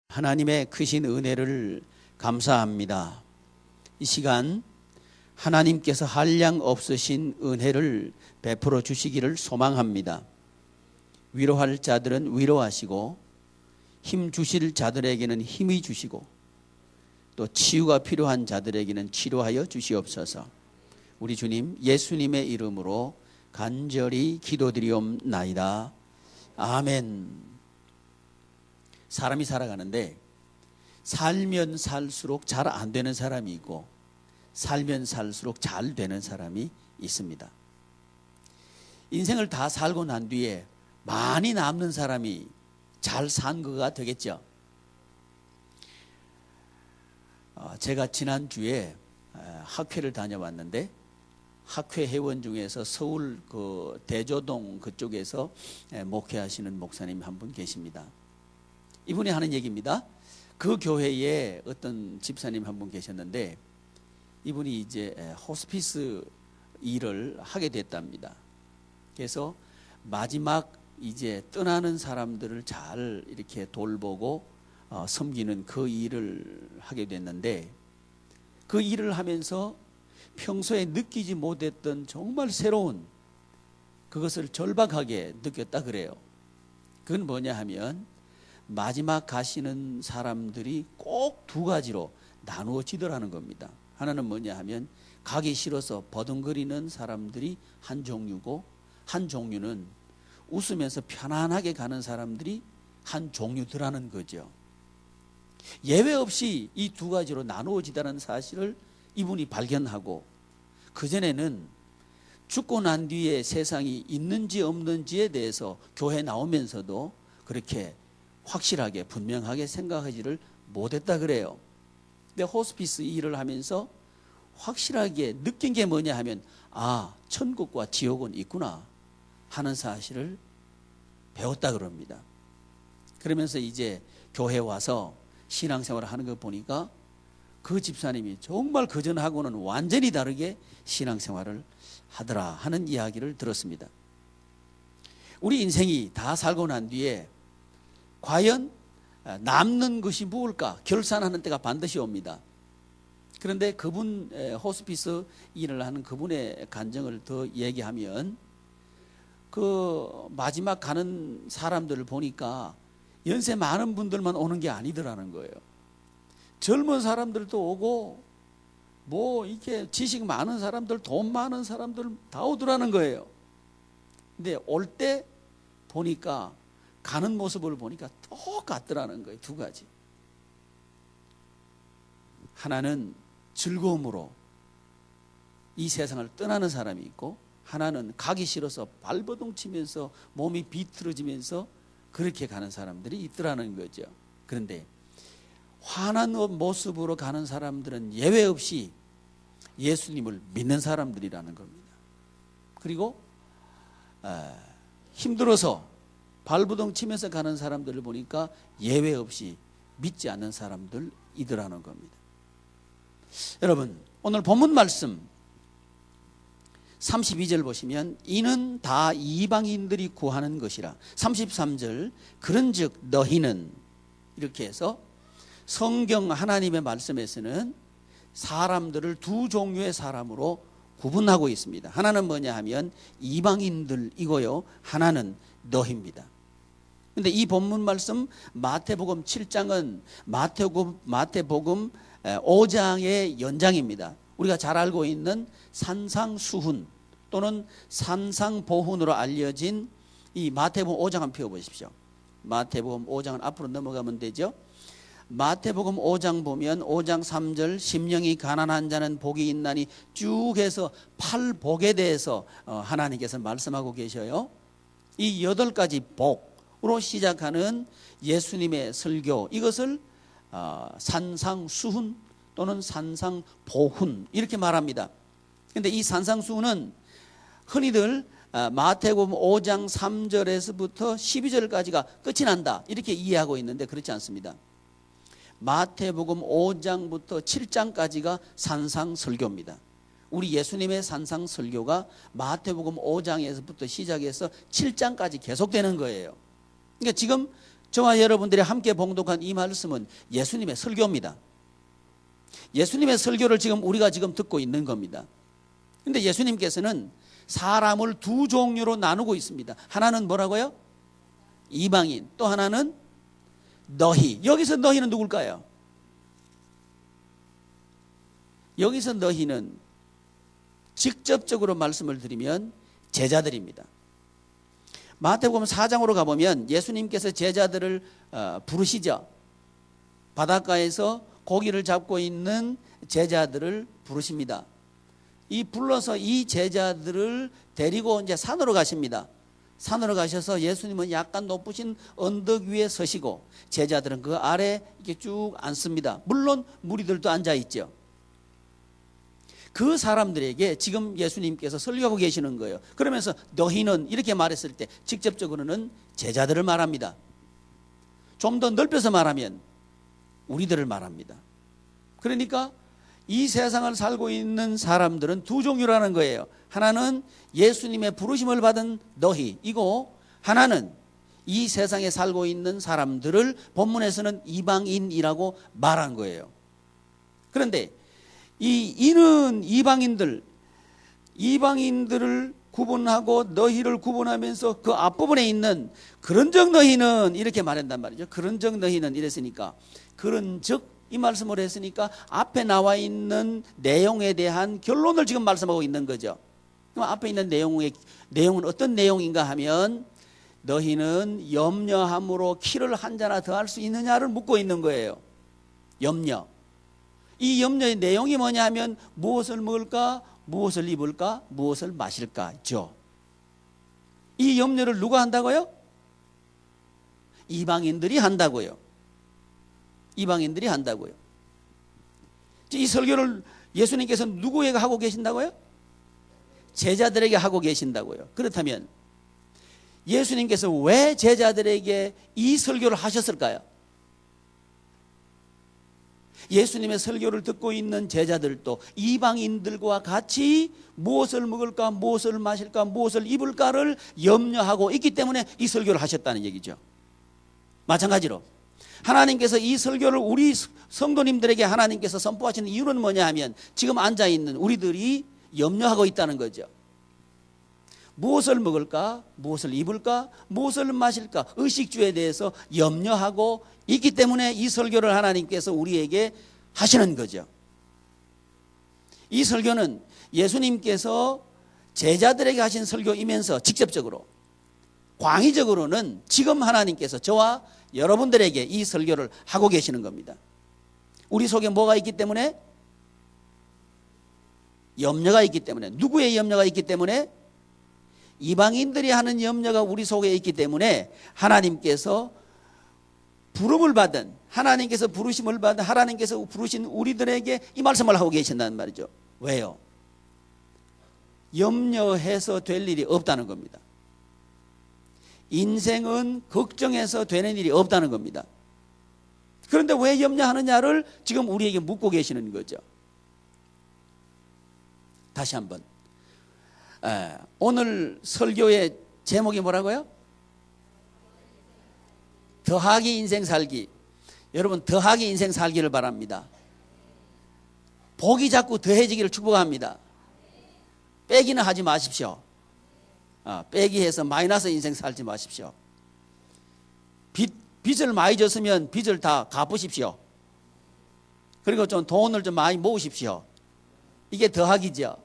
하나님의 크신 은혜를 감사합니다. 이 시간 하나님께서 한량 없으신 은혜를 베풀어 주시기를 소망합니다. 위로할 자들은 위로하시고 힘 주실 자들에게는 힘이 주시고 또 치유가 필요한 자들에게는 치료하여 주시옵소서. 우리 주님 예수님의 이름으로 간절히 기도드리옵나이다. 아멘. 사람이 살아가는데 살면 살수록 잘 안 되는 사람이 있고 살면 살수록 잘 되는 사람이 있습니다. 인생을 다 살고 난 뒤에 많이 남는 사람이 잘 산 거가 되겠죠. 제가 지난주에 학회를 다녀왔는데 학회 회원 중에서 서울 그 대조동 그쪽에서 목회하시는 목사님 한 분 계십니다. 이분이 하는 얘기입니다. 그 교회에 어떤 집사님 한 분 계셨는데 이분이 이제 호스피스 일을 하게 됐답니다. 그래서 마지막 이제 떠나는 사람들을 잘 이렇게 돌보고 섬기는 그 일을 하게 됐는데 그 일을 하면서 평소에 느끼지 못했던 정말 새로운 그것을 절박하게 느꼈다 그래요. 그건 뭐냐 하면 마지막 가시는 사람들이 꼭 두 가지로 나누어지더라는 겁니다. 하나는 뭐냐 하면 가기 싫어서 버둥거리는 사람들이 한 종류고 한 종류는 웃으면서 편안하게 가는 사람들이 한 종류더라는 거죠. 예외 없이 이 두 가지로 나누어지다는 사실을 이분이 발견하고 그전에는 죽고 난 뒤에 세상이 있는지 없는지에 대해서 교회 나오면서도 그렇게 확실하게 분명하게 생각하지를 못했다 그래요. 근데 호스피스 일을 하면서 확실하게 느낀 게 뭐냐 하면 천국과 지옥은 있구나 하는 사실을 배웠다 그럽니다. 그러면서 이제 교회 와서 신앙생활을 하는 거 보니까 그 집사님이 정말 그전하고는 완전히 다르게 신앙생활을 하더라 하는 이야기를 들었습니다. 우리 인생이 다 살고 난 뒤에 과연 남는 것이 무엇일까 결산하는 때가 반드시 옵니다. 그런데 그분 호스피스 일을 하는 그분의 간증을 더 얘기하면 그 마지막 가는 사람들을 보니까 연세 많은 분들만 오는 게 아니더라는 거예요. 젊은 사람들도 오고 뭐 이렇게 지식 많은 사람들, 돈 많은 사람들 다 오더라는 거예요. 근데 올 때 보니까 가는 모습을 보니까 똑같더라는 거예요. 두 가지. 하나는 즐거움으로 이 세상을 떠나는 사람이 있고 하나는 가기 싫어서 발버둥 치면서 몸이 비틀어지면서 그렇게 가는 사람들이 있더라는 거죠. 그런데 환한 모습으로 가는 사람들은 예외 없이 예수님을 믿는 사람들이라는 겁니다. 그리고 힘들어서 발부둥 치면서 가는 사람들을 보니까 예외 없이 믿지 않는 사람들이더라는 겁니다. 여러분 오늘 본문 말씀 32절 보시면 이는 다 이방인들이 구하는 것이라 33절 그런즉 너희는 이렇게 해서 성경 하나님의 말씀에서는 사람들을 두 종류의 사람으로 구분하고 있습니다. 하나는 뭐냐 하면 이방인들이고요 하나는 너희입니다. 그런데 이 본문 말씀 마태복음 7장은 마태복음 5장의 연장입니다. 우리가 잘 알고 있는 산상수훈 또는 산상보훈으로 알려진 이 마태복음 5장 한번 펴보십시오. 마태복음 5장은 앞으로 넘어가면 되죠. 마태복음 5장 보면 5장 3절 심령이 가난한 자는 복이 있나니 쭉 해서 8복에 대해서 하나님께서 말씀하고 계셔요. 이 8가지 복으로 시작하는 예수님의 설교 이것을 산상수훈 또는 산상보훈 이렇게 말합니다. 그런데 이 산상수훈은 흔히들 마태복음 5장 3절에서부터 12절까지가 끝이 난다 이렇게 이해하고 있는데 그렇지 않습니다. 마태복음 5장부터 7장까지가 산상설교입니다. 우리 예수님의 산상설교가 마태복음 5장에서부터 시작해서 7장까지 계속되는 거예요. 그러니까 지금 저와 여러분들이 함께 봉독한 이 말씀은 예수님의 설교입니다. 예수님의 설교를 지금 우리가 지금 듣고 있는 겁니다. 그런데 예수님께서는 사람을 두 종류로 나누고 있습니다. 하나는 뭐라고요? 이방인. 또 하나는 너희. 여기서 너희는 누굴까요? 여기서 너희는 직접적으로 말씀을 드리면 제자들입니다. 마태복음 4장으로 가보면 예수님께서 제자들을 부르시죠. 바닷가에서 고기를 잡고 있는 제자들을 부르십니다. 이 불러서 이 제자들을 데리고 이제 산으로 가십니다. 산으로 가셔서 예수님은 약간 높으신 언덕 위에 서시고 제자들은 그 아래 이렇게 쭉 앉습니다. 물론 무리들도 앉아 있죠. 그 사람들에게 지금 예수님께서 설교하고 계시는 거예요. 그러면서 너희는 이렇게 말했을 때 직접적으로는 제자들을 말합니다. 좀 더 넓혀서 말하면 우리들을 말합니다. 그러니까 이 세상을 살고 있는 사람들은 두 종류라는 거예요. 하나는 예수님의 부르심을 받은 너희이고 하나는 이 세상에 살고 있는 사람들을 본문에서는 이방인이라고 말한 거예요. 그런데 이는 이방인들을 구분하고 너희를 구분하면서 그 앞부분에 있는 그런즉 너희는 이렇게 말한단 말이죠. 그런즉 너희는 이랬으니까 그런즉 이 말씀을 했으니까 앞에 나와 있는 내용에 대한 결론을 지금 말씀하고 있는 거죠. 그럼 앞에 있는 내용은 어떤 내용인가 하면 너희는 염려함으로 키를 한 자나 더 할 수 있느냐를 묻고 있는 거예요. 염려. 이 염려의 내용이 뭐냐 하면 무엇을 먹을까, 무엇을 입을까, 무엇을 마실까죠. 이 염려를 누가 한다고요? 이방인들이 한다고요. 이방인들이 한다고요. 이 설교를 예수님께서 누구에게 하고 계신다고요? 제자들에게 하고 계신다고요. 그렇다면 예수님께서 왜 제자들에게 이 설교를 하셨을까요? 예수님의 설교를 듣고 있는 제자들도 이방인들과 같이 무엇을 먹을까, 무엇을 마실까, 무엇을 입을까를 염려하고 있기 때문에 이 설교를 하셨다는 얘기죠. 마찬가지로 하나님께서 이 설교를 우리 성도님들에게 하나님께서 선포하시는 이유는 뭐냐 하면 지금 앉아있는 우리들이 염려하고 있다는 거죠. 무엇을 먹을까, 무엇을 입을까, 무엇을 마실까, 의식주에 대해서 염려하고 있기 때문에 이 설교를 하나님께서 우리에게 하시는 거죠. 이 설교는 예수님께서 제자들에게 하신 설교이면서 직접적으로 광의적으로는 지금 하나님께서 저와 여러분들에게 이 설교를 하고 계시는 겁니다. 우리 속에 뭐가 있기 때문에? 염려가 있기 때문에. 누구의 염려가 있기 때문에? 이방인들이 하는 염려가 우리 속에 있기 때문에 하나님께서 부름을 받은, 하나님께서 부르심을 받은, 하나님께서 부르신 우리들에게 이 말씀을 하고 계신다는 말이죠. 왜요? 염려해서 될 일이 없다는 겁니다. 인생은 걱정해서 되는 일이 없다는 겁니다. 그런데 왜 염려하느냐를 지금 우리에게 묻고 계시는 거죠. 다시 한번. 오늘 설교의 제목이 뭐라고요? 더하기 인생 살기. 여러분 더하기 인생 살기를 바랍니다. 복이 자꾸 더해지기를 축복합니다. 빼기는 하지 마십시오. 빼기 해서 마이너스 인생 살지 마십시오. 빚을 많이 졌으면 빚을 다 갚으십시오. 그리고 좀 돈을 좀 많이 모으십시오. 이게 더하기죠.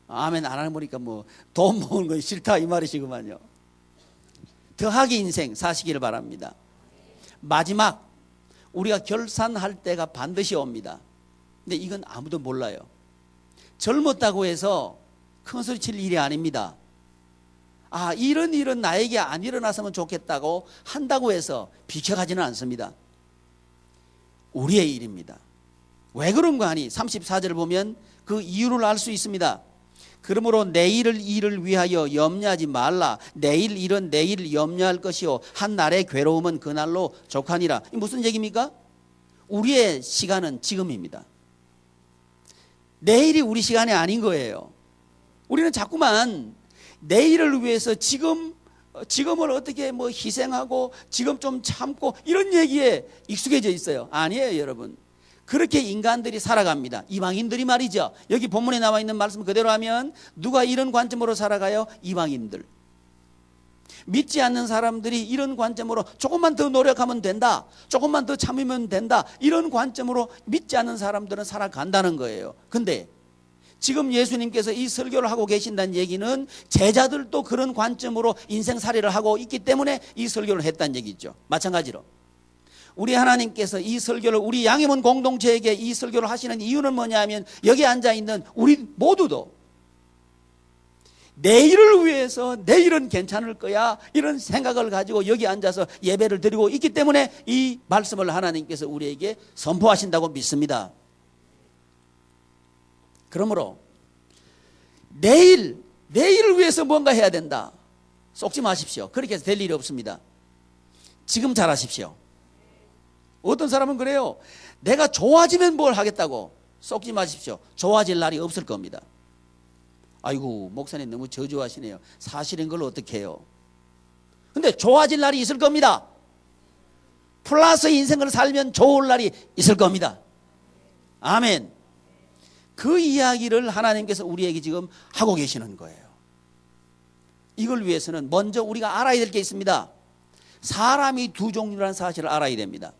아멘 안 하는 보니까 뭐 돈 모으는 건 싫다 이 말이시구만요. 더하기 인생 사시기를 바랍니다. 마지막 우리가 결산할 때가 반드시 옵니다. 근데 이건 아무도 몰라요. 젊었다고 해서 큰 소리 칠 일이 아닙니다. 이런 일은 나에게 안 일어났으면 좋겠다고 한다고 해서 비켜가지는 않습니다. 우리의 일입니다. 왜 그런가 하니 34절을 보면 그 이유를 알 수 있습니다. 그러므로 내일을 일을 위하여 염려하지 말라. 내일 일은 내일 염려할 것이요 한 날의 괴로움은 그날로 족하니라. 이 무슨 얘기입니까? 우리의 시간은 지금입니다. 내일이 우리 시간이 아닌 거예요. 우리는 자꾸만 내일을 위해서 지금 지금을 어떻게 뭐 희생하고 지금 좀 참고 이런 얘기에 익숙해져 있어요. 아니에요, 여러분. 그렇게 인간들이 살아갑니다. 이방인들이 말이죠. 여기 본문에 나와 있는 말씀 그대로 하면 누가 이런 관점으로 살아가요? 이방인들. 믿지 않는 사람들이 이런 관점으로 조금만 더 노력하면 된다, 조금만 더 참으면 된다, 이런 관점으로 믿지 않는 사람들은 살아간다는 거예요. 근데 지금 예수님께서 이 설교를 하고 계신다는 얘기는 제자들도 그런 관점으로 인생살이를 하고 있기 때문에 이 설교를 했다는 얘기죠. 마찬가지로 우리 하나님께서 이 설교를 우리 양해문 공동체에게 이 설교를 하시는 이유는 뭐냐 하면 여기 앉아있는 우리 모두도 내일을 위해서 내일은 괜찮을 거야 이런 생각을 가지고 여기 앉아서 예배를 드리고 있기 때문에 이 말씀을 하나님께서 우리에게 선포하신다고 믿습니다. 그러므로 내일을 위해서 뭔가 해야 된다. 속지 마십시오. 그렇게 해서 될 일이 없습니다. 지금 잘하십시오. 어떤 사람은 그래요. 내가 좋아지면 뭘 하겠다고. 속지 마십시오. 좋아질 날이 없을 겁니다. 아이고, 목사님 너무 저주하시네요. 사실인 걸 어떻게 해요? 근데 좋아질 날이 있을 겁니다. 플러스 인생을 살면 좋을 날이 있을 겁니다. 아멘. 그 이야기를 하나님께서 우리에게 지금 하고 계시는 거예요. 이걸 위해서는 먼저 우리가 알아야 될 게 있습니다. 사람이 두 종류라는 사실을 알아야 됩니다.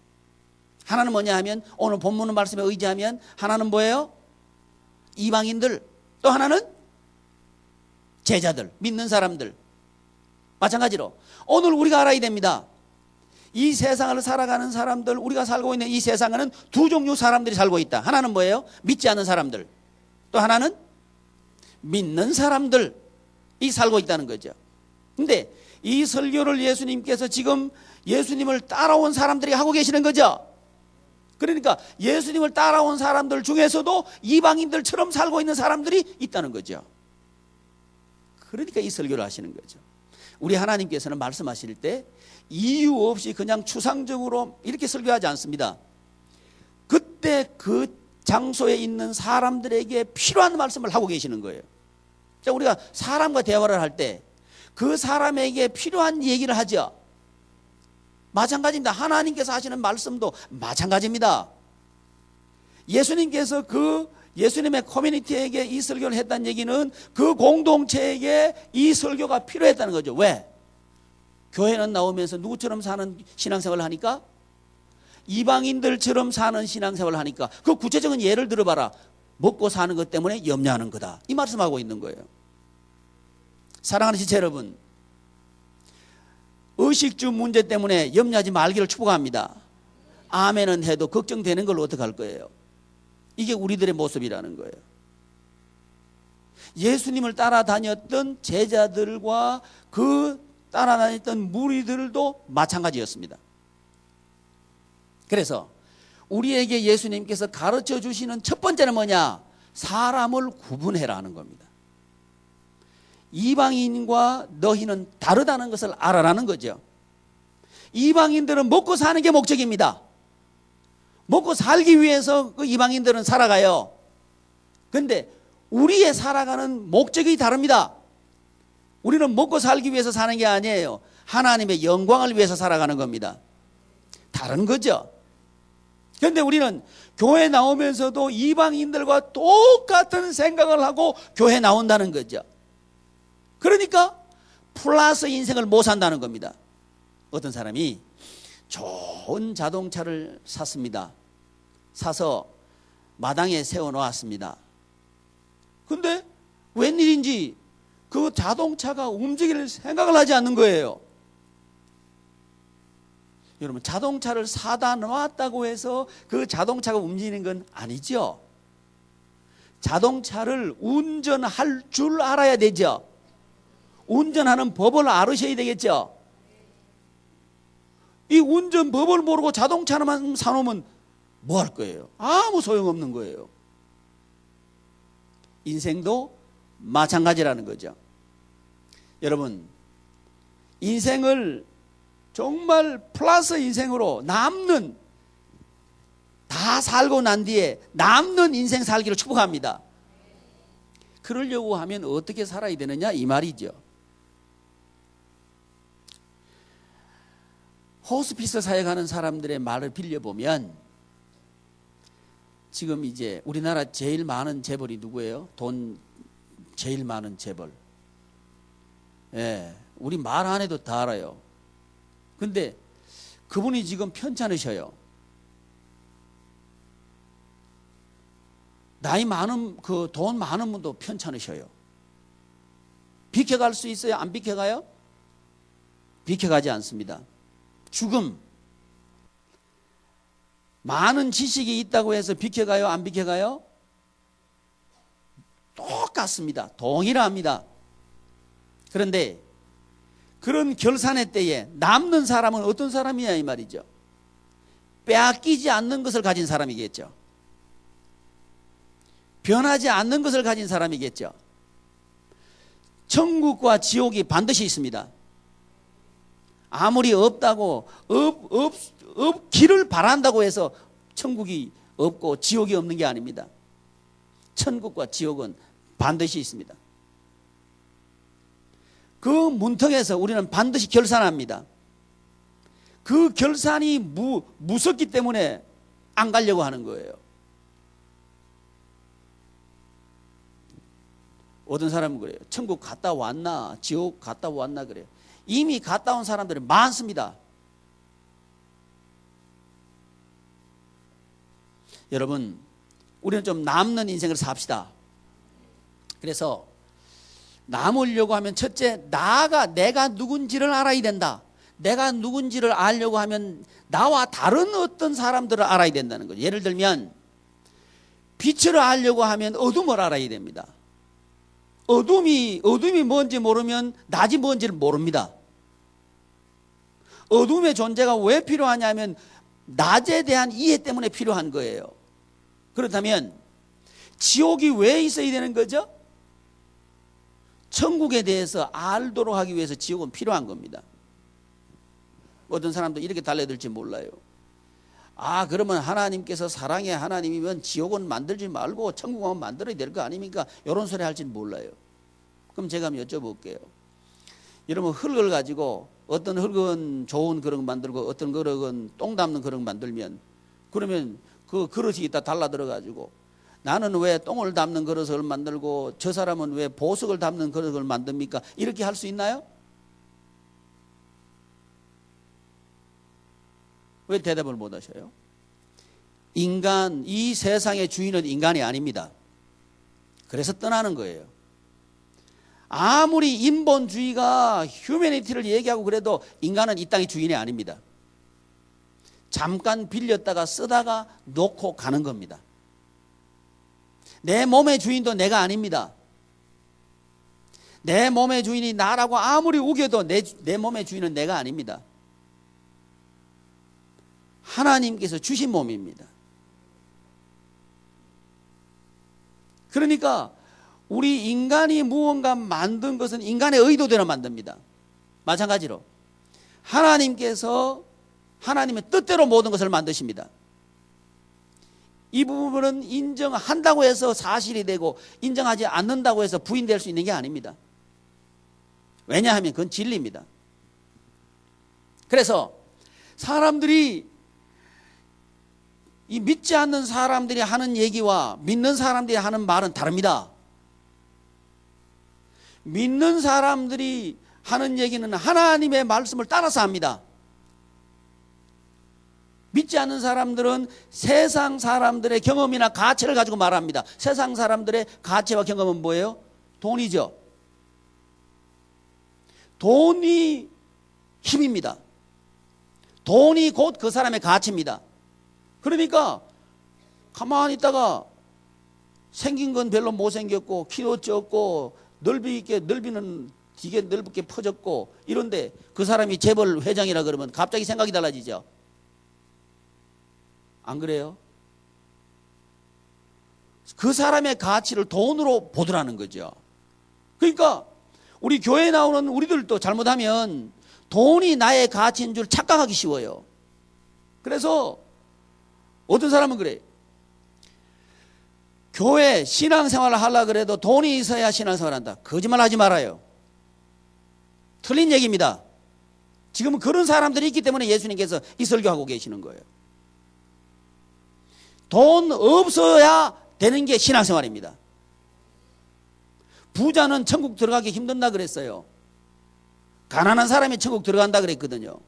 하나는 뭐냐 하면 오늘 본문 말씀에 의지하면 하나는 뭐예요? 이방인들. 또 하나는 제자들, 믿는 사람들. 마찬가지로 오늘 우리가 알아야 됩니다. 이 세상을 살아가는 사람들, 우리가 살고 있는 이 세상에는 두 종류 사람들이 살고 있다. 하나는 뭐예요? 믿지 않는 사람들. 또 하나는 믿는 사람들이 살고 있다는 거죠. 근데 이 설교를 예수님께서 지금 예수님을 따라온 사람들이 하고 계시는 거죠. 그러니까 예수님을 따라온 사람들 중에서도 이방인들처럼 살고 있는 사람들이 있다는 거죠. 그러니까 이 설교를 하시는 거죠. 우리 하나님께서는 말씀하실 때 이유 없이 그냥 추상적으로 이렇게 설교하지 않습니다. 그때 그 장소에 있는 사람들에게 필요한 말씀을 하고 계시는 거예요. 자, 우리가 사람과 대화를 할 때 그 사람에게 필요한 얘기를 하죠. 마찬가지입니다. 하나님께서 하시는 말씀도 마찬가지입니다. 예수님께서 그 예수님의 커뮤니티에게 이 설교를 했다는 얘기는 그 공동체에게 이 설교가 필요했다는 거죠. 왜? 교회는 나오면서 누구처럼 사는 신앙생활을 하니까? 이방인들처럼 사는 신앙생활을 하니까. 그 구체적인 예를 들어봐라. 먹고 사는 것 때문에 염려하는 거다. 이 말씀하고 있는 거예요. 사랑하는 지체 여러분, 의식주 문제 때문에 염려하지 말기를 축복합니다. 아멘은 해도 걱정되는 걸 어떡할 거예요? 이게 우리들의 모습이라는 거예요. 예수님을 따라다녔던 제자들과 그 따라다녔던 무리들도 마찬가지였습니다. 그래서 우리에게 예수님께서 가르쳐 주시는 첫 번째는 뭐냐? 사람을 구분해라는 겁니다. 이방인과 너희는 다르다는 것을 알아라는 거죠. 이방인들은 먹고 사는 게 목적입니다. 먹고 살기 위해서 그 이방인들은 살아가요. 그런데 우리의 살아가는 목적이 다릅니다. 우리는 먹고 살기 위해서 사는 게 아니에요. 하나님의 영광을 위해서 살아가는 겁니다. 다른 거죠. 그런데 우리는 교회 나오면서도 이방인들과 똑같은 생각을 하고 교회 나온다는 거죠. 그러니까 플러스 인생을 못 산다는 겁니다. 어떤 사람이 좋은 자동차를 샀습니다. 사서 마당에 세워놓았습니다. 근데 웬일인지 그 자동차가 움직일 생각을 하지 않는 거예요. 여러분, 자동차를 사다 놨다고 해서 그 자동차가 움직이는 건 아니죠. 자동차를 운전할 줄 알아야 되죠. 운전하는 법을 알으셔야 되겠죠. 이 운전 법을 모르고 자동차만 사놓으면 뭐 할 거예요? 아무 소용없는 거예요. 인생도 마찬가지라는 거죠. 여러분, 인생을 정말 플러스 인생으로 남는, 다 살고 난 뒤에 남는 인생 살기를 축복합니다. 그러려고 하면 어떻게 살아야 되느냐 이 말이죠. 호스피스 사역하는 사람들의 말을 빌려보면 지금 이제 우리나라 제일 많은 재벌이 누구예요? 돈 제일 많은 재벌. 예, 우리 말 안 해도 다 알아요. 근데 그분이 지금 편찮으셔요. 나이 많은, 그 돈 많은 분도 편찮으셔요. 비켜갈 수 있어요? 안 비켜가요? 비켜가지 않습니다. 죽음. 많은 지식이 있다고 해서 비켜가요? 안 비켜가요? 똑같습니다. 동일합니다. 그런데 그런 결산의 때에 남는 사람은 어떤 사람이냐 이 말이죠. 빼앗기지 않는 것을 가진 사람이겠죠. 변하지 않는 것을 가진 사람이겠죠. 천국과 지옥이 반드시 있습니다. 아무리 없다고 없기를 바란다고 해서 천국이 없고 지옥이 없는 게 아닙니다. 천국과 지옥은 반드시 있습니다. 그 문턱에서 우리는 반드시 결산합니다. 그 결산이 무섭기 때문에 안 가려고 하는 거예요. 어떤 사람은 그래요. 천국 갔다 왔나 지옥 갔다 왔나 그래요. 이미 갔다 온 사람들이 많습니다. 여러분, 우리는 좀 남는 인생을 삽시다. 그래서 남으려고 하면 첫째, 내가 누군지를 알아야 된다. 내가 누군지를 알려고 하면 나와 다른 어떤 사람들을 알아야 된다는 거죠. 예를 들면 빛을 알려고 하면 어둠을 알아야 됩니다. 어둠이 뭔지 모르면 낮이 뭔지를 모릅니다. 어둠의 존재가 왜 필요하냐면 낮에 대한 이해 때문에 필요한 거예요. 그렇다면 지옥이 왜 있어야 되는 거죠? 천국에 대해서 알도록 하기 위해서 지옥은 필요한 겁니다. 어떤 사람도 이렇게 달려들지 몰라요. 그러면 하나님께서 사랑의 하나님이면 지옥은 만들지 말고 천국은 만들어야 될 거 아닙니까? 이런 소리 할지는 몰라요. 그럼 제가 한번 여쭤볼게요. 여러분, 흙을 가지고 어떤 흙은 좋은 그릇 만들고 어떤 그릇은 똥 담는 그릇 만들면, 그러면 그 그릇이 있다 달라들어 가지고 나는 왜 똥을 담는 그릇을 만들고 저 사람은 왜 보석을 담는 그릇을 만듭니까? 이렇게 할 수 있나요? 왜 대답을 못 하셔요? 이 세상의 주인은 인간이 아닙니다. 그래서 떠나는 거예요. 아무리 인본주의가 휴머니티를 얘기하고 그래도 인간은 이 땅의 주인이 아닙니다. 잠깐 빌렸다가 쓰다가 놓고 가는 겁니다. 내 몸의 주인도 내가 아닙니다. 내 몸의 주인이 나라고 아무리 우겨도 내 몸의 주인은 내가 아닙니다. 하나님께서 주신 몸입니다. 그러니까 우리 인간이 무언가 만든 것은 인간의 의도대로 만듭니다. 마찬가지로 하나님께서 하나님의 뜻대로 모든 것을 만드십니다. 이 부분은 인정한다고 해서 사실이 되고 인정하지 않는다고 해서 부인될 수 있는 게 아닙니다. 왜냐하면 그건 진리입니다. 그래서 사람들이 이 믿지 않는 사람들이 하는 얘기와 믿는 사람들이 하는 말은 다릅니다. 믿는 사람들이 하는 얘기는 하나님의 말씀을 따라서 합니다. 믿지 않는 사람들은 세상 사람들의 경험이나 가치를 가지고 말합니다. 세상 사람들의 가치와 경험은 뭐예요? 돈이죠. 돈이 힘입니다. 돈이 곧 그 사람의 가치입니다. 그러니까 가만히 있다가 생긴 건 별로 못생겼고 키도 적고 넓이는 되게 넓게 퍼졌고 이런데 그 사람이 재벌 회장이라 그러면 갑자기 생각이 달라지죠. 안 그래요? 그 사람의 가치를 돈으로 보더라는 거죠. 그러니까 우리 교회에 나오는 우리들도 잘못하면 돈이 나의 가치인 줄 착각하기 쉬워요. 그래서 어떤 사람은 그래. 교회 신앙생활을 하려고 그래도 돈이 있어야 신앙생활을 한다. 거짓말 하지 말아요. 틀린 얘기입니다. 지금은 그런 사람들이 있기 때문에 예수님께서 이 설교하고 계시는 거예요. 돈 없어야 되는 게 신앙생활입니다. 부자는 천국 들어가기 힘든다 그랬어요. 가난한 사람이 천국 들어간다 그랬거든요.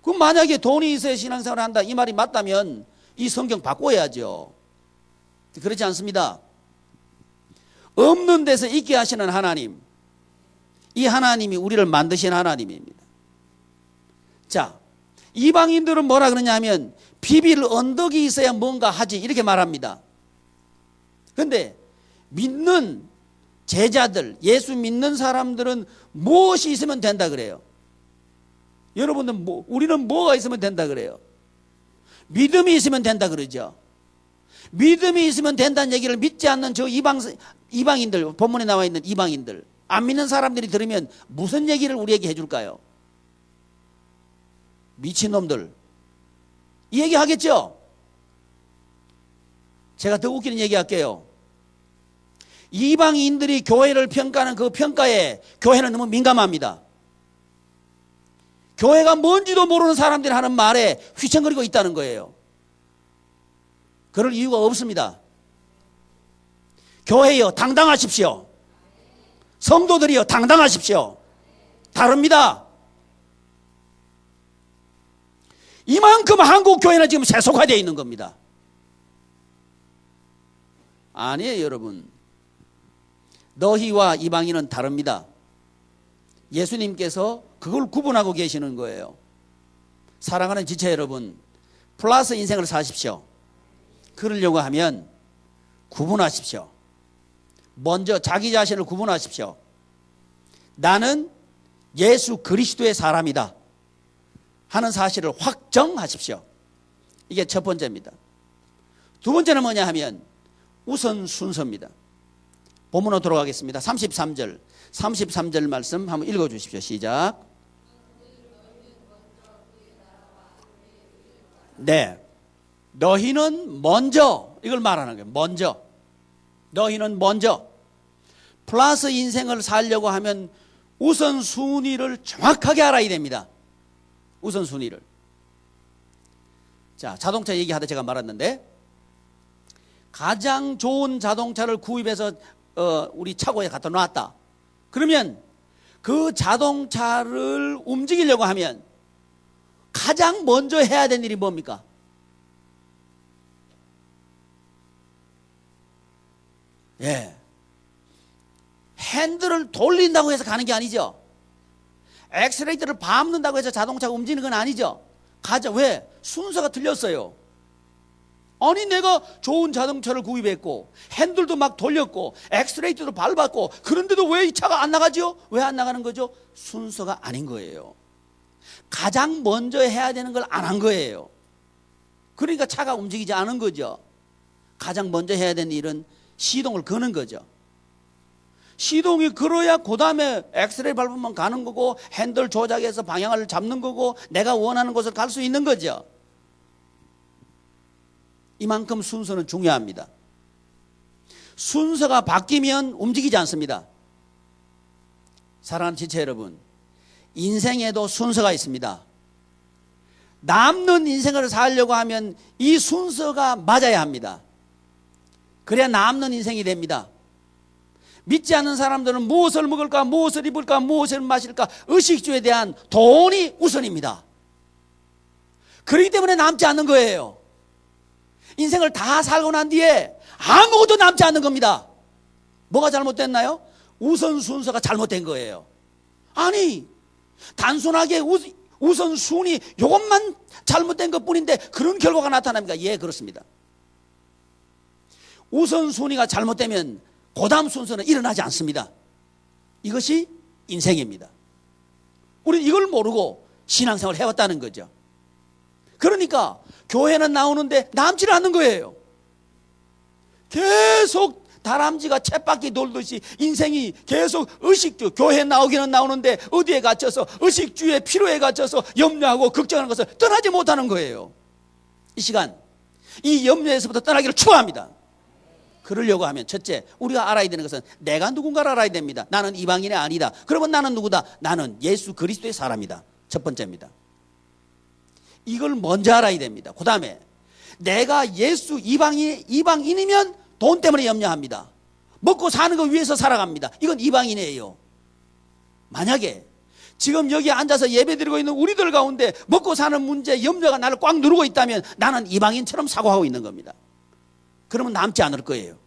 그럼 만약에 돈이 있어야 신앙생활을 한다 이 말이 맞다면 이 성경 바꿔야죠. 그렇지 않습니다. 없는 데서 있게 하시는 하나님, 이 하나님이 우리를 만드신 하나님입니다. 자, 이방인들은 뭐라 그러냐 하면 비빌 언덕이 있어야 뭔가 하지 이렇게 말합니다. 그런데 믿는 제자들, 예수 믿는 사람들은 무엇이 있으면 된다 그래요? 여러분들 우리는 뭐가 있으면 된다 그래요? 믿음이 있으면 된다 그러죠. 믿음이 있으면 된다는 얘기를 믿지 않는 저 이방인들, 본문에 나와 있는 이방인들, 안 믿는 사람들이 들으면 무슨 얘기를 우리에게 해줄까요? 미친놈들 이 얘기 하겠죠? 제가 더 웃기는 얘기 할게요. 이방인들이 교회를 평가하는 그 평가에 교회는 너무 민감합니다. 교회가 뭔지도 모르는 사람들이 하는 말에 휘청거리고 있다는 거예요. 그럴 이유가 없습니다. 교회여 당당하십시오. 성도들이여 당당하십시오. 다릅니다. 이만큼 한국 교회는 지금 세속화되어 있는 겁니다. 아니에요, 여러분. 너희와 이방인은 다릅니다. 예수님께서 그걸 구분하고 계시는 거예요. 사랑하는 지체 여러분, 플러스 인생을 사십시오. 그러려고 하면 구분하십시오. 먼저 자기 자신을 구분하십시오. 나는 예수 그리스도의 사람이다 하는 사실을 확정하십시오. 이게 첫 번째입니다. 두 번째는 뭐냐 하면 우선 순서입니다. 본문으로 돌아가겠습니다. 33절 말씀 한번 읽어주십시오. 시작. 네, 너희는 먼저, 이걸 말하는 거예요. 먼저. 너희는 먼저. 플러스 인생을 살려고 하면 우선순위를 정확하게 알아야 됩니다. 우선순위를. 자, 자동차 얘기하다 제가 말았는데 가장 좋은 자동차를 구입해서 우리 차고에 갖다 놨다. 그러면 그 자동차를 움직이려고 하면 가장 먼저 해야 되는 일이 뭡니까? 예. 핸들을 돌린다고 해서 가는 게 아니죠. 엑셀레이터를 밟는다고 해서 자동차가 움직이는 건 아니죠. 왜? 순서가 틀렸어요. 아니 내가 좋은 자동차를 구입했고 핸들도 막 돌렸고 엑셀레이터도 밟았고 그런데도 왜 이 차가 안 나가죠? 왜 안 나가는 거죠? 순서가 아닌 거예요. 가장 먼저 해야 되는 걸 안 한 거예요. 그러니까 차가 움직이지 않은 거죠. 가장 먼저 해야 되는 일은 시동을 거는 거죠. 시동이 걸어야 그 다음에 엑셀을 밟으면 가는 거고 핸들 조작해서 방향을 잡는 거고 내가 원하는 곳을 갈 수 있는 거죠. 이만큼 순서는 중요합니다. 순서가 바뀌면 움직이지 않습니다. 사랑하는 지체 여러분, 인생에도 순서가 있습니다. 남는 인생을 살려고 하면 이 순서가 맞아야 합니다. 그래야 남는 인생이 됩니다. 믿지 않는 사람들은 무엇을 먹을까, 무엇을 입을까, 무엇을 마실까, 의식주에 대한 돈이 우선입니다. 그렇기 때문에 남지 않는 거예요. 인생을 다 살고 난 뒤에 아무것도 남지 않는 겁니다. 뭐가 잘못됐나요? 우선 순서가 잘못된 거예요. 아니, 단순하게 우선순위 이것만 잘못된 것뿐인데 그런 결과가 나타납니까? 예, 그렇습니다. 우선순위가 잘못되면 그 다음 순서는 일어나지 않습니다. 이것이 인생입니다. 우리는 이걸 모르고 신앙생활을 해왔다는 거죠. 그러니까 교회는 나오는데 남지를 않는 거예요. 계속 다람쥐가 쳇바퀴 돌듯이 인생이 계속 의식주, 교회 나오기는 나오는데 어디에 갇혀서 의식주의 피로에 갇혀서 염려하고 걱정하는 것을 떠나지 못하는 거예요. 이 시간 이 염려에서부터 떠나기를 축원합니다. 그러려고 하면 첫째, 우리가 알아야 되는 것은 내가 누군가를 알아야 됩니다. 나는 이방인이 아니다. 그러면 나는 누구다? 나는 예수 그리스도의 사람이다. 첫 번째입니다. 이걸 먼저 알아야 됩니다. 그 다음에 내가 예수 이방인이면 돈 때문에 염려합니다. 먹고 사는 거 위해서 살아갑니다. 이건 이방인이에요. 만약에 지금 여기 앉아서 예배드리고 있는 우리들 가운데 먹고 사는 문제 염려가 나를 꽉 누르고 있다면 나는 이방인처럼 사고하고 있는 겁니다. 그러면 남지 않을 거예요.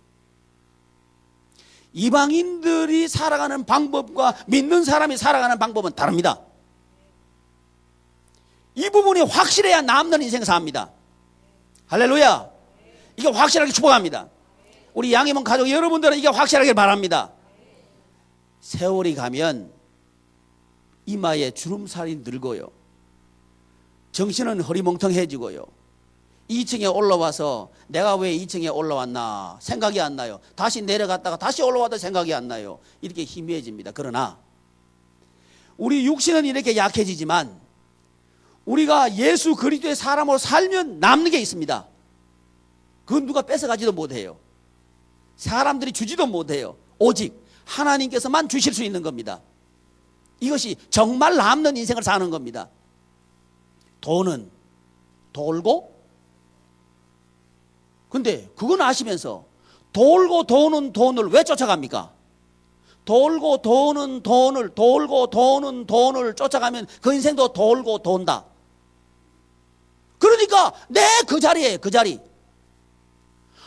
이방인들이 살아가는 방법과 믿는 사람이 살아가는 방법은 다릅니다. 이 부분이 확실해야 남는 인생 삽니다. 할렐루야. 이게 확실하게 축복합니다. 우리 양희문 가족 여러분들은 이게 확실하게 바랍니다. 세월이 가면 이마에 주름살이 늘고요. 정신은 허리멍텅해지고요. 2층에 올라와서 내가 왜 2층에 올라왔나 생각이 안 나요. 다시 내려갔다가 다시 올라와도 생각이 안 나요. 이렇게 희미해집니다. 그러나 우리 육신은 이렇게 약해지지만 우리가 예수 그리스도의 사람으로 살면 남는 게 있습니다. 그건 누가 뺏어가지도 못해요. 사람들이 주지도 못해요. 오직 하나님께서만 주실 수 있는 겁니다. 이것이 정말 남는 인생을 사는 겁니다. 돈은 돌고, 근데 그건 아시면서 돌고 도는 돈을 왜 쫓아갑니까? 돌고 도는 돈을 쫓아가면 그 인생도 돌고 돈다. 그러니까 내 그 자리에 그 자리.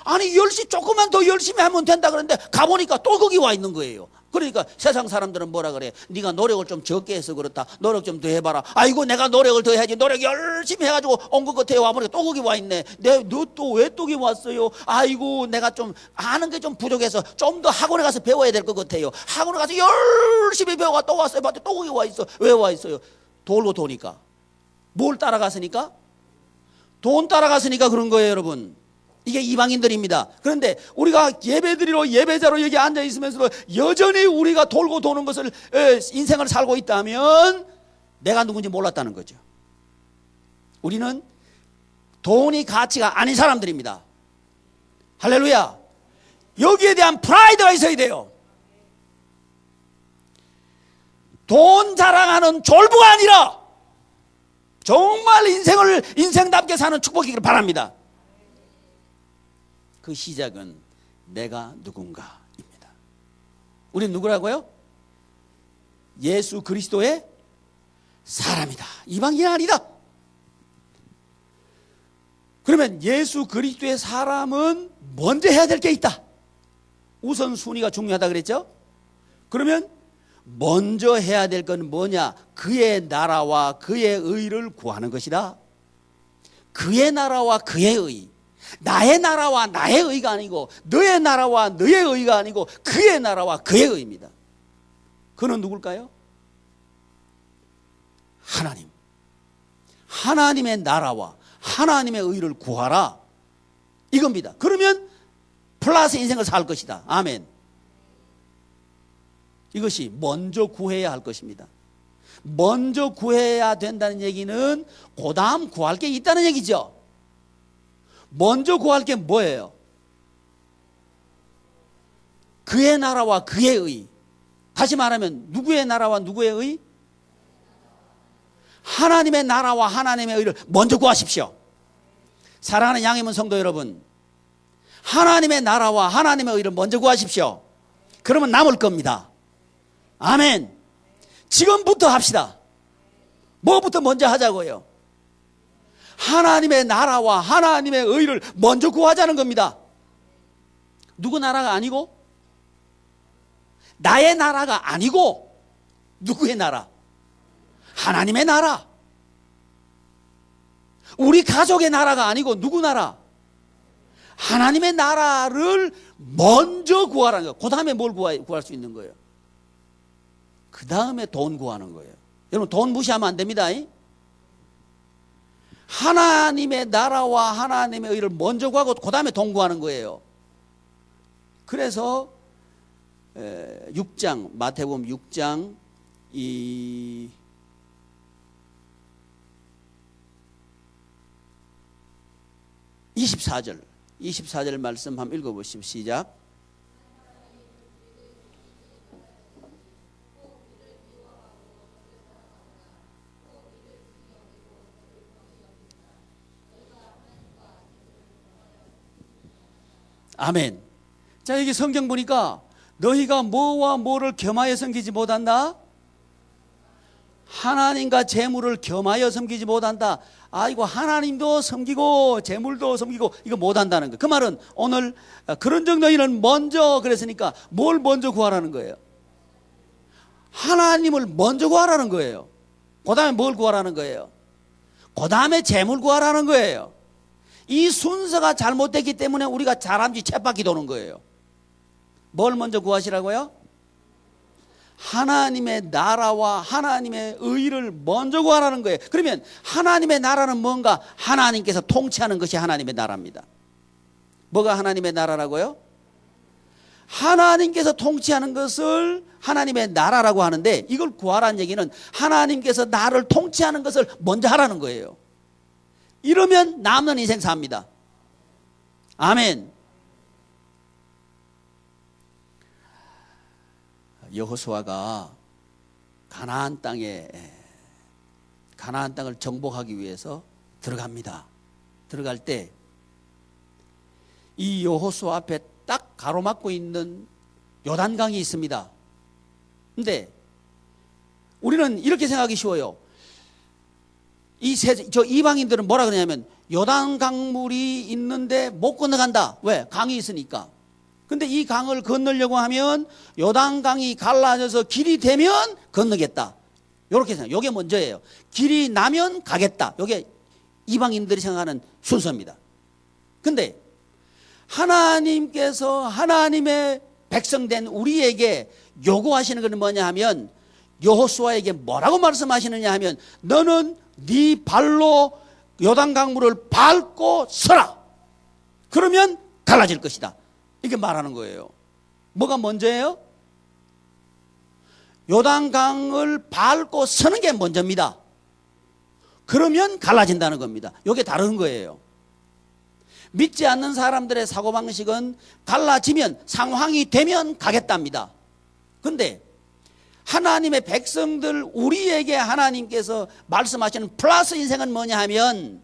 아니 조금만 더 열심히 하면 된다 그러는데 가보니까 또 거기 와 있는 거예요. 그러니까 세상 사람들은 뭐라 그래? 네가 노력을 좀 적게 해서 그렇다. 노력 좀 더 해봐라. 아이고 내가 노력을 더 해야지. 노력 열심히 해가지고 온 것 같아. 와보니까 또 거기 와 있네. 너 또 왜 또 거기 왔어요? 아이고 내가 좀 아는 게 좀 부족해서 좀 더 학원에 가서 배워야 될 것 같아요. 학원에 가서 열심히 배워가 또 왔어요. 봤더니 또 거기 와 있어. 왜 와 있어요? 돌고 도니까. 뭘 따라갔으니까? 돈 따라갔으니까 그런 거예요, 여러분. 이게 이방인들입니다. 그런데 우리가 예배드리러 예배자로 여기 앉아 있으면서도 여전히 우리가 돌고 도는 것을 인생을 살고 있다면 내가 누군지 몰랐다는 거죠. 우리는 돈이 가치가 아닌 사람들입니다. 할렐루야. 여기에 대한 프라이드가 있어야 돼요. 돈 자랑하는 졸부가 아니라 정말 인생답게 사는 축복이기를 바랍니다. 그 시작은 내가 누군가입니다. 우리 누구라고요? 예수 그리스도의 사람이다. 이방인이 아니다. 그러면 예수 그리스도의 사람은 먼저 해야 될 게 있다. 우선순위가 중요하다 그랬죠? 그러면 먼저 해야 될 건 뭐냐? 그의 나라와 그의 의를 구하는 것이다. 그의 나라와 그의 의. 나의 나라와 나의 의가 아니고 너의 나라와 너의 의가 아니고 그의 나라와 그의 의입니다. 그는 누굴까요? 하나님. 하나님의 나라와 하나님의 의를 구하라. 이겁니다. 그러면 플러스 인생을 살 것이다. 아멘. 이것이 먼저 구해야 할 것입니다. 먼저 구해야 된다는 얘기는 그 다음 구할 게 있다는 얘기죠. 먼저 구할 게 뭐예요? 그의 나라와 그의 의. 다시 말하면 누구의 나라와 누구의 의? 하나님의 나라와 하나님의 의를 먼저 구하십시오. 사랑하는 양희문 성도 여러분, 하나님의 나라와 하나님의 의를 먼저 구하십시오. 그러면 남을 겁니다. 아멘. 지금부터 합시다. 뭐부터 먼저 하자고요? 하나님의 나라와 하나님의 의를 먼저 구하자는 겁니다. 누구 나라가 아니고, 나의 나라가 아니고, 누구의 나라? 하나님의 나라. 우리 가족의 나라가 아니고 누구 나라? 하나님의 나라를 먼저 구하라는 거예요. 그 다음에 뭘 구할 수 있는 거예요? 그 다음에 돈 구하는 거예요. 여러분 돈 무시하면 안 됩니다. 하나님의 나라와 하나님의 의를 먼저 구하고 그 다음에 돈 구하는 거예요. 그래서 6장 마태복음 6장 24절 말씀 한번 읽어보시죠. 시작. 아멘. 자, 여기 성경 보니까 너희가 뭐와 뭐를 겸하여 섬기지 못한다? 하나님과 재물을 겸하여 섬기지 못한다. 아이고, 하나님도 섬기고 재물도 섬기고 이거 못한다는 거. 그 말은 오늘 그런즉 너희는 먼저 그랬으니까 뭘 먼저 구하라는 거예요? 하나님을 먼저 구하라는 거예요. 그 다음에 뭘 구하라는 거예요? 그 다음에 재물 구하라는 거예요. 이 순서가 잘못됐기 때문에 우리가 사람쥐 쳇바퀴 도는 거예요. 뭘 먼저 구하시라고요? 하나님의 나라와 하나님의 의를 먼저 구하라는 거예요. 그러면 하나님의 나라는 뭔가? 하나님께서 통치하는 것이 하나님의 나라입니다. 뭐가 하나님의 나라라고요? 하나님께서 통치하는 것을 하나님의 나라라고 하는데, 이걸 구하라는 얘기는 하나님께서 나를 통치하는 것을 먼저 하라는 거예요. 이러면 남는 인생 삽니다. 아멘. 여호수아가 가나안 땅을 정복하기 위해서 들어갑니다. 들어갈 때 이 여호수아 앞에 딱 가로막고 있는 요단강이 있습니다. 근데 우리는 이렇게 생각하기 쉬워요. 저 이방인들은 뭐라 그러냐면 요단강물이 있는데 못 건너간다. 왜? 강이 있으니까. 근데 이 강을 건너려고 하면 요단강이 갈라져서 길이 되면 건너겠다. 이렇게 생각. 이게 먼저예요. 길이 나면 가겠다. 이게 이방인들이 생각하는 순서입니다. 근데 하나님께서 하나님의 백성된 우리에게 요구하시는 것은 뭐냐 하면, 여호수아에게 뭐라고 말씀하시느냐 하면, 너는 네 발로 요단강물을 밟고 서라. 그러면 갈라질 것이다. 이렇게 말하는 거예요. 뭐가 먼저예요? 요단강을 밟고 서는 게 먼저입니다. 그러면 갈라진다는 겁니다. 이게 다른 거예요. 믿지 않는 사람들의 사고방식은 갈라지면, 상황이 되면 가겠답니다. 근데 하나님의 백성들, 우리에게 하나님께서 말씀하시는 플러스 인생은 뭐냐 하면,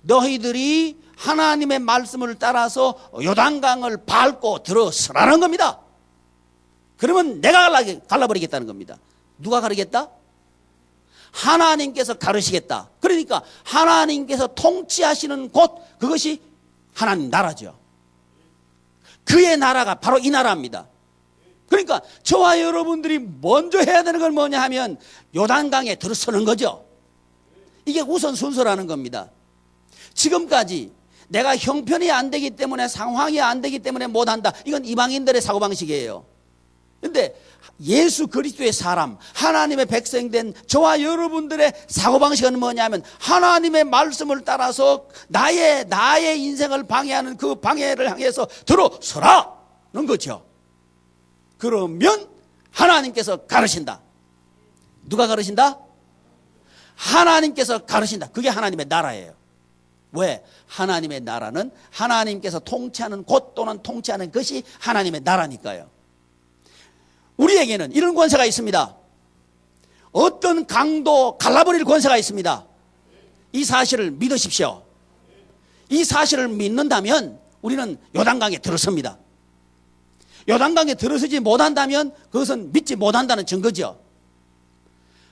너희들이 하나님의 말씀을 따라서 요단강을 밟고 들어서라는 겁니다. 그러면 내가 갈라버리겠다는 겁니다. 누가 가르겠다? 하나님께서 가르시겠다. 그러니까 하나님께서 통치하시는 곳, 그것이 하나님 나라죠. 그의 나라가 바로 이 나라입니다. 그러니까 저와 여러분들이 먼저 해야 되는 건 뭐냐 하면 요단강에 들어서는 거죠. 이게 우선 순서라는 겁니다. 지금까지 내가 형편이 안 되기 때문에, 상황이 안 되기 때문에 못한다, 이건 이방인들의 사고방식이에요. 그런데 예수 그리스도의 사람, 하나님의 백성된 저와 여러분들의 사고방식은 뭐냐면, 하나님의 말씀을 따라서 나의 인생을 방해하는 그 방해를 향해서 들어서라는 거죠. 그러면 하나님께서 가르신다. 누가 가르신다? 하나님께서 가르신다. 그게 하나님의 나라예요. 왜? 하나님의 나라는 하나님께서 통치하는 곳 또는 통치하는 것이 하나님의 나라니까요. 우리에게는 이런 권세가 있습니다. 어떤 강도 갈라버릴 권세가 있습니다. 이 사실을 믿으십시오. 이 사실을 믿는다면 우리는 요단강에 들어섭니다. 요단강에 들어서지 못한다면 그것은 믿지 못한다는 증거죠.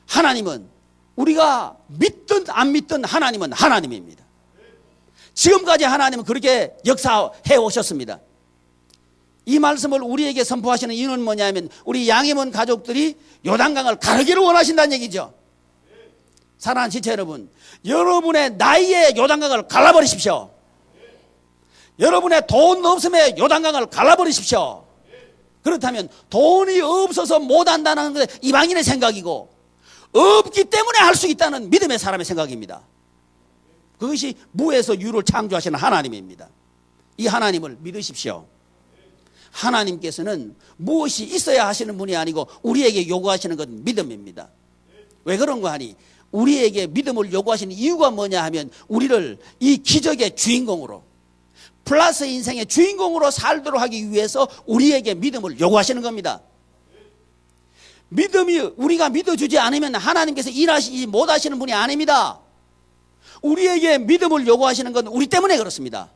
하나님은, 우리가 믿든 안 믿든 하나님은 하나님입니다. 지금까지 하나님은 그렇게 역사해 오셨습니다. 이 말씀을 우리에게 선포하시는 이유는 뭐냐면, 우리 양해문 가족들이 요단강을 가르기를 원하신다는 얘기죠. 사랑하는 지체 여러분, 여러분의 나이에 요단강을 갈라버리십시오. 여러분의 돈 없음에 요단강을 갈라버리십시오. 그렇다면 돈이 없어서 못한다는 것은 이방인의 생각이고, 없기 때문에 할 수 있다는 믿음의 사람의 생각입니다. 그것이 무에서 유를 창조하시는 하나님입니다. 이 하나님을 믿으십시오. 하나님께서는 무엇이 있어야 하시는 분이 아니고 우리에게 요구하시는 건 믿음입니다. 왜 그런가 하니, 우리에게 믿음을 요구하시는 이유가 뭐냐 하면, 우리를 이 기적의 주인공으로, 플러스 인생의 주인공으로 살도록 하기 위해서 우리에게 믿음을 요구하시는 겁니다. 믿음이 우리가 믿어주지 않으면 하나님께서 일하시지 못하시는 분이 아닙니다. 우리에게 믿음을 요구하시는 건 우리 때문에 그렇습니다.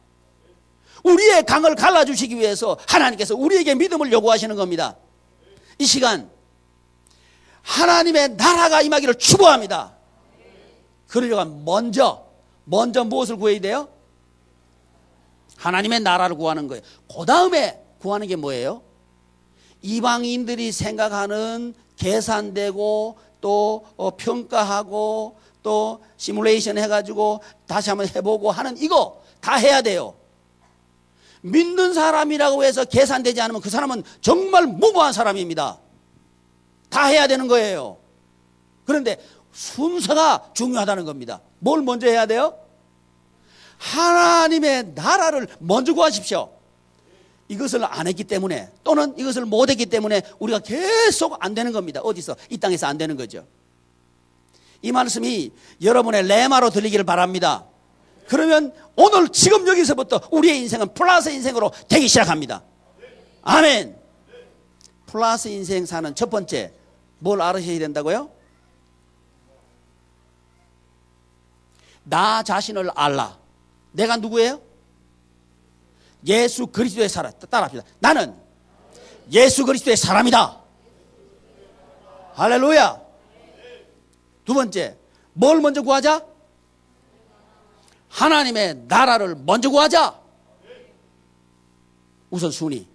우리의 강을 갈라주시기 위해서 하나님께서 우리에게 믿음을 요구하시는 겁니다. 이 시간 하나님의 나라가 임하기를 축복합니다. 그러려면 먼저 무엇을 구해야 돼요? 하나님의 나라를 구하는 거예요. 그 다음에 구하는 게 뭐예요? 이방인들이 생각하는 계산되고 또 평가하고 또 시뮬레이션 해가지고 다시 한번 해보고 하는 이거 다 해야 돼요. 믿는 사람이라고 해서 계산되지 않으면 그 사람은 정말 무모한 사람입니다. 다 해야 되는 거예요. 그런데 순서가 중요하다는 겁니다. 뭘 먼저 해야 돼요? 하나님의 나라를 먼저 구하십시오. 이것을 안 했기 때문에 또는 이것을 못 했기 때문에 우리가 계속 안 되는 겁니다. 어디서? 이 땅에서 안 되는 거죠. 이 말씀이 여러분의 레마로 들리기를 바랍니다. 그러면 오늘 지금 여기서부터 우리의 인생은 플러스 인생으로 되기 시작합니다. 아멘. 플러스 인생 사는 첫 번째 뭘 알으셔야 된다고요? 나 자신을 알라. 내가 누구예요? 예수 그리스도의 사람. 따라합시다. 나는 예수 그리스도의 사람이다. 할렐루야. 두 번째, 뭘 먼저 구하자? 하나님의 나라를 먼저 구하자. 우선순위.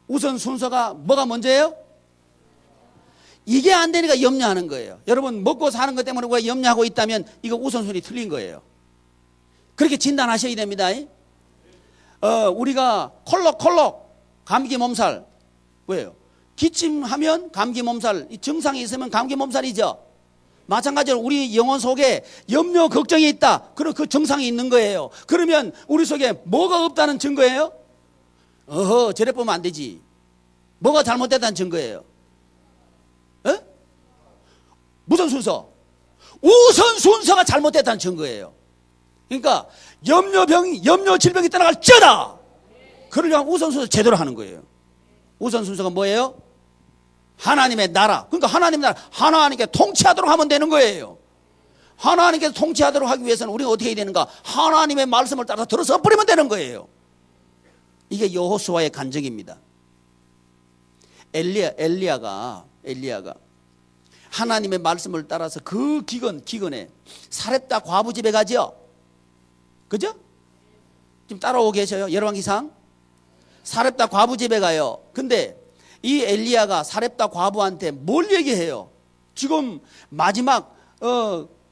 우선 순서가 뭐가 먼저예요? 이게 안 되니까 염려하는 거예요. 여러분 먹고 사는 것 때문에 우리가 염려하고 있다면 이거 우선순위 틀린 거예요. 그렇게 진단하셔야 됩니다. 우리가 콜록콜록 감기 몸살. 왜요? 기침하면 감기 몸살, 증상이 있으면 감기 몸살이죠. 마찬가지로 우리 영혼 속에 염려, 걱정이 있다. 그럼 그 증상이 있는 거예요. 그러면 우리 속에 뭐가 없다는 증거예요? 저래 보면 안 되지. 뭐가 잘못됐다는 증거예요? 무슨 순서? 우선 순서가 잘못됐다는 증거예요. 그러니까 염려 질병이 떠나갈지어다. 그러려면 우선 순서 제대로 하는 거예요. 우선 순서가 뭐예요? 하나님의 나라. 그러니까 하나님의 나라, 하나님께 통치하도록 하면 되는 거예요. 하나님께서 통치하도록 하기 위해서는 우리가 어떻게 해야 되는가? 하나님의 말씀을 따라서 들어서 버리면 되는 거예요. 이게 여호수아의 간증입니다. 엘리야가 하나님의 말씀을 따라서 그 기근에 사렙다 과부 집에 가죠. 그죠? 지금 따라오고 계셔요. 열왕기상 사렙다 과부 집에 가요. 근데 이 엘리야가 사렙다 과부한테 뭘 얘기해요? 지금 마지막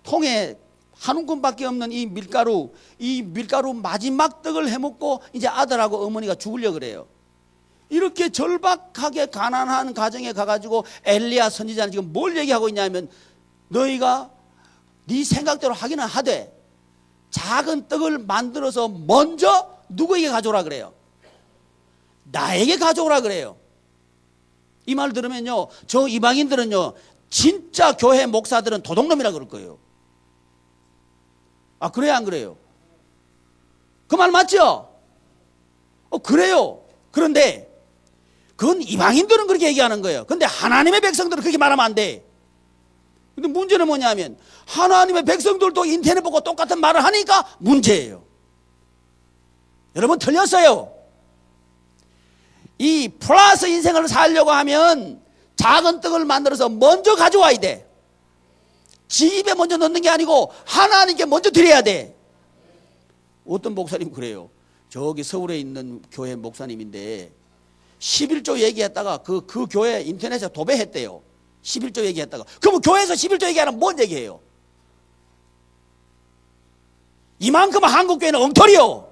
통에 한 움큼밖에 없는 이 밀가루 마지막 떡을 해먹고 이제 아들하고 어머니가 죽으려고 그래요. 이렇게 절박하게 가난한 가정에 가가지고 엘리야 선지자는 지금 뭘 얘기하고 있냐면, 너희가 네 생각대로 하기는 하되 작은 떡을 만들어서 먼저 누구에게 가져오라 그래요? 나에게 가져오라 그래요. 이 말 들으면요, 저 이방인들은요, 진짜 교회 목사들은 도둑놈이라 그럴 거예요. 아, 그래요, 안 그래요? 그 말 맞죠? 그래요. 그런데 그건 이방인들은 그렇게 얘기하는 거예요. 근데 하나님의 백성들은 그렇게 말하면 안 돼. 근데 문제는 뭐냐면 하나님의 백성들도 인터넷 보고 똑같은 말을 하니까 문제예요. 여러분 틀렸어요. 이 플러스 인생을 살려고 하면 작은 떡을 만들어서 먼저 가져와야 돼. 집에 먼저 넣는 게 아니고 하나님께 먼저 드려야 돼. 어떤 목사님 그래요. 저기 서울에 있는 교회 목사님인데 11조 얘기했다가 그 교회 인터넷에 도배했대요. 11조 얘기했다가. 그럼 교회에서 11조 얘기하면 뭔 얘기예요? 이만큼 한국교회는 엉터리요.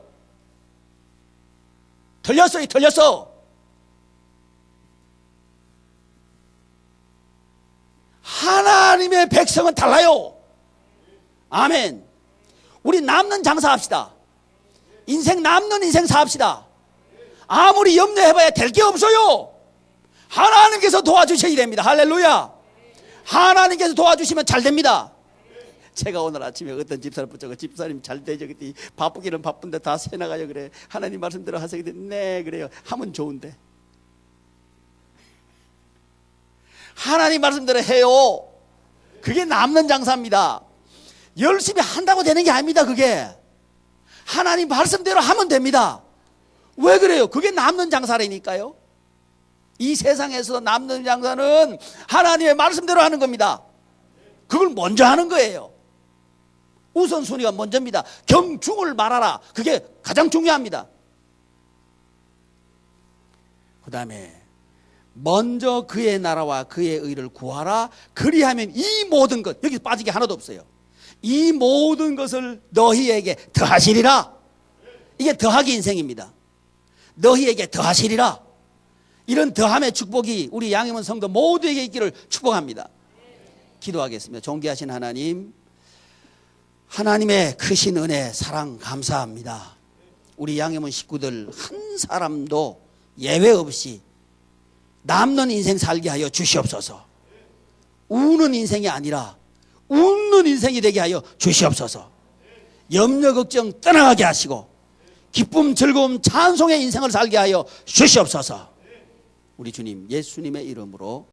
틀렸어. 하나님의 백성은 달라요. 아멘. 우리 남는 장사합시다. 남는 인생 사합시다. 아무리 염려해봐야 될 게 없어요. 하나님께서 도와주셔야 됩니다. 할렐루야. 하나님께서 도와주시면 잘 됩니다. 제가 오늘 아침에 어떤 집사를 붙잡고, 집사님 잘 되죠? 그때 바쁘기는 바쁜데 다 새나가요. 그래. 하나님 말씀대로 하세요. 네, 그래요. 하면 좋은데. 하나님 말씀대로 해요. 그게 남는 장사입니다. 열심히 한다고 되는 게 아닙니다. 그게 하나님 말씀대로 하면 됩니다. 왜 그래요? 그게 남는 장사라니까요. 이 세상에서 남는 장사는 하나님의 말씀대로 하는 겁니다. 그걸 먼저 하는 거예요. 우선순위가 먼저입니다. 경중을 말하라. 그게 가장 중요합니다. 그 다음에 먼저 그의 나라와 그의 의를 구하라. 그리하면 이 모든 것, 여기 빠지게 하나도 없어요. 이 모든 것을 너희에게 더하시리라. 이게 더하기 인생입니다. 너희에게 더하시리라. 이런 더함의 축복이 우리 양희문 성도 모두에게 있기를 축복합니다. 기도하겠습니다. 존귀하신 하나님, 하나님의 크신 은혜, 사랑 감사합니다. 우리 양희문 식구들 한 사람도 예외 없이 남는 인생 살게 하여 주시옵소서. 우는 인생이 아니라 웃는 인생이 되게 하여 주시옵소서. 염려 걱정 떠나가게 하시고 기쁨 즐거움 찬송의 인생을 살게 하여 주시옵소서. 우리 주님 예수님의 이름으로